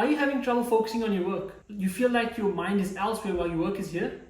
Are you having trouble focusing on your work? You feel like your mind is elsewhere while your work is here?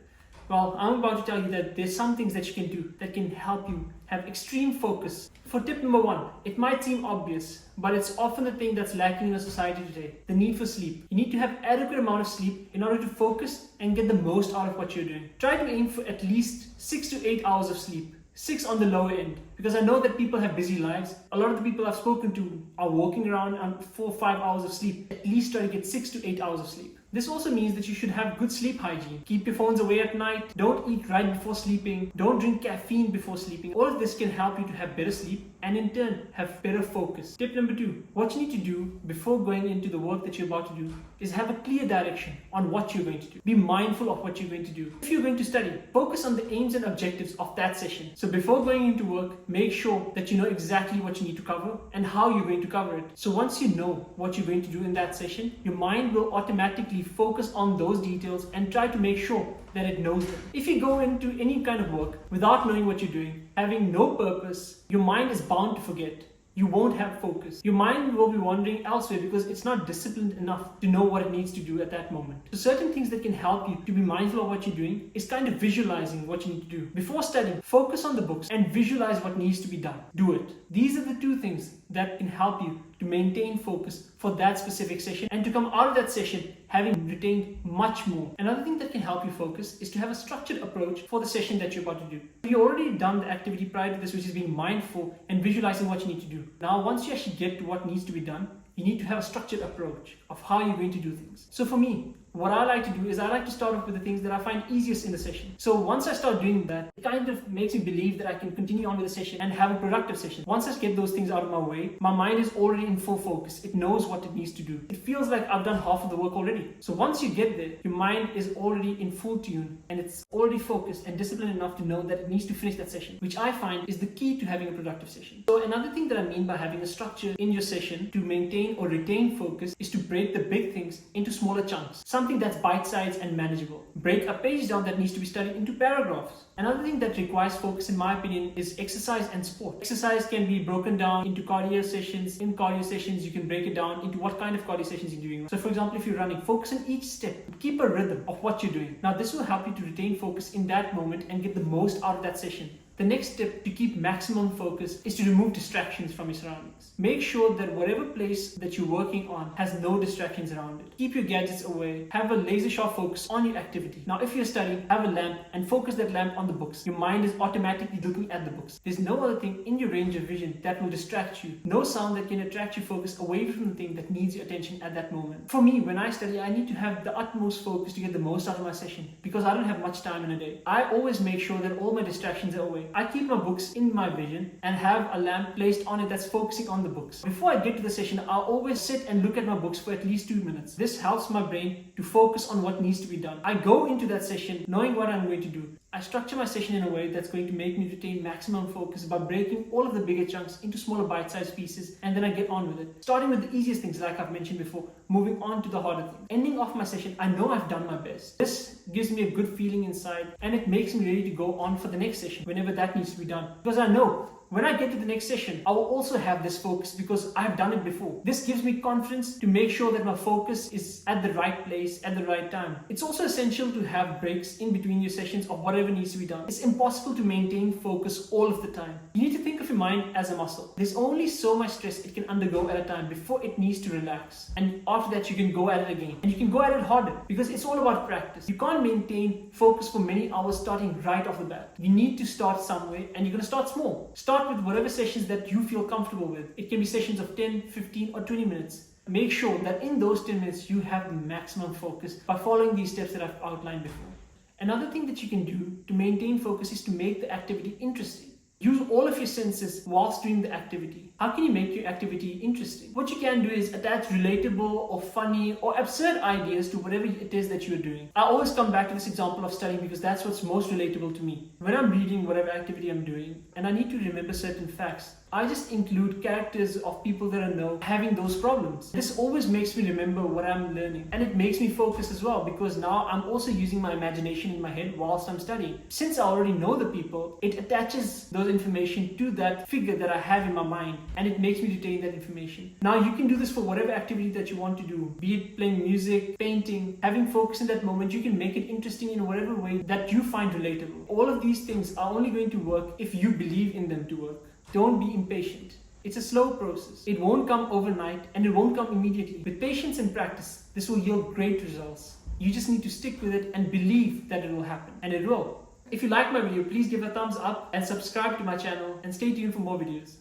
Well, I'm about to tell you that there's some things that you can do that can help you have extreme focus. For tip number 1, it might seem obvious, but it's often the thing that's lacking in our society today, the need for sleep. You need to have adequate amount of sleep in order to focus and get the most out of what you're doing. Try to aim for at least 6 to 8 hours of sleep. 6 on the lower end, because I know that people have busy lives. A lot of the people I've spoken to are walking around on 4 or 5 hours of sleep. At least try to get 6 to 8 hours of sleep. This also means that you should have good sleep hygiene. Keep your phones away at night. Don't eat right before sleeping. Don't drink caffeine before sleeping. All of this can help you to have better sleep and in turn have better focus. Tip number 2, what you need to do before going into the work that you're about to do is have a clear direction on what you're going to do. Be mindful of what you're going to do. If you're going to study, focus on the aims and objectives of that session. So before going into work, make sure that you know exactly what you need to cover and how you're going to cover it. So once you know what you're going to do in that session, your mind will automatically focus on those details and try to make sure that it knows them. If you go into any kind of work without knowing what you're doing, having no purpose, your mind is bound to forget. You won't have focus. Your mind will be wandering elsewhere because it's not disciplined enough to know what it needs to do at that moment. So certain things that can help you to be mindful of what you're doing is kind of visualizing what you need to do. Before studying, focus on the books and visualize what needs to be done. Do it. These are the 2 things that can help you to maintain focus for that specific session and to come out of that session having retained much more. Another thing that can help you focus is to have a structured approach for the session that you're about to do. You've already done the activity prior to this, which is being mindful and visualizing what you need to do. Now, once you actually get to what needs to be done, you need to have a structured approach of how you're going to do things. So for me, what I like to do is I like to start off with the things that I find easiest in the session. So once I start doing that, it kind of makes me believe that I can continue on with the session and have a productive session. Once I get those things out of my way, my mind is already in full focus. It knows what it needs to do. It feels like I've done half of the work already. So once you get there, your mind is already in full tune and it's already focused and disciplined enough to know that it needs to finish that session, which I find is the key to having a productive session. So another thing that I mean by having a structure in your session to maintain or retain focus is to break the big things into smaller chunks. Something that's bite-sized and manageable. Break a page down that needs to be studied into paragraphs. Another thing that requires focus, in my opinion, is exercise and sport. Exercise can be broken down into cardio sessions. In cardio sessions, you can break it down into what kind of cardio sessions you're doing. So for example, if you're running, focus on each step. Keep a rhythm of what you're doing. Now this will help you to retain focus in that moment and get the most out of that session. The next step to keep maximum focus is to remove distractions from your surroundings. Make sure that whatever place that you're working on has no distractions around it. Keep your gadgets away. Have a laser sharp focus on your activity. Now, if you're studying, have a lamp and focus that lamp on the books. Your mind is automatically looking at the books. There's no other thing in your range of vision that will distract you. No sound that can attract your focus away from the thing that needs your attention at that moment. For me, when I study, I need to have the utmost focus to get the most out of my session because I don't have much time in a day. I always make sure that all my distractions are away. I keep my books in my vision and have a lamp placed on it that's focusing on the books. Before I get to the session, I'll always sit and look at my books for at least 2 minutes. This helps my brain to focus on what needs to be done. I go into that session knowing what I'm going to do. I structure my session in a way that's going to make me retain maximum focus by breaking all of the bigger chunks into smaller bite-sized pieces, and then I get on with it. Starting with the easiest things like I've mentioned before, moving on to the harder things. Ending off my session, I know I've done my best. This gives me a good feeling inside and it makes me ready to go on for the next session whenever that needs to be done. Because I know when I get to the next session, I will also have this focus because I've done it before. This gives me confidence to make sure that my focus is at the right place at the right time. It's also essential to have breaks in between your sessions of whatever needs to be done. It's impossible to maintain focus all of the time. You need to think of your mind as a muscle. There's only so much stress it can undergo at a time before it needs to relax. And after that, you can go at it again. And you can go at it harder because it's all about practice. You can't maintain focus for many hours starting right off the bat. You need to start somewhere and you're going to start small. Start with whatever sessions that you feel comfortable with. It can be sessions of 10, 15 or 20 minutes. Make sure that in those 10 minutes you have the maximum focus by following these steps that I've outlined before. Another thing that you can do to maintain focus is to make the activity interesting. Use all of your senses whilst doing the activity. How can you make your activity interesting? What you can do is attach relatable or funny or absurd ideas to whatever it is that you're doing. I always come back to this example of studying because that's what's most relatable to me. When I'm reading whatever activity I'm doing and I need to remember certain facts, I just include characters of people that I know having those problems. This always makes me remember what I'm learning and it makes me focus as well because now I'm also using my imagination in my head whilst I'm studying. Since I already know the people, it attaches those information to that figure that I have in my mind and it makes me retain that information. Now you can do this for whatever activity that you want to do, be it playing music, painting, having focus in that moment. You can make it interesting in whatever way that you find relatable. All of these things are only going to work if you believe in them to work. Don't be impatient. It's a slow process. It won't come overnight and it won't come immediately. With patience and practice, this will yield great results. You just need to stick with it and believe that it will happen. And it will. If you like my video, please give a thumbs up and subscribe to my channel and stay tuned for more videos.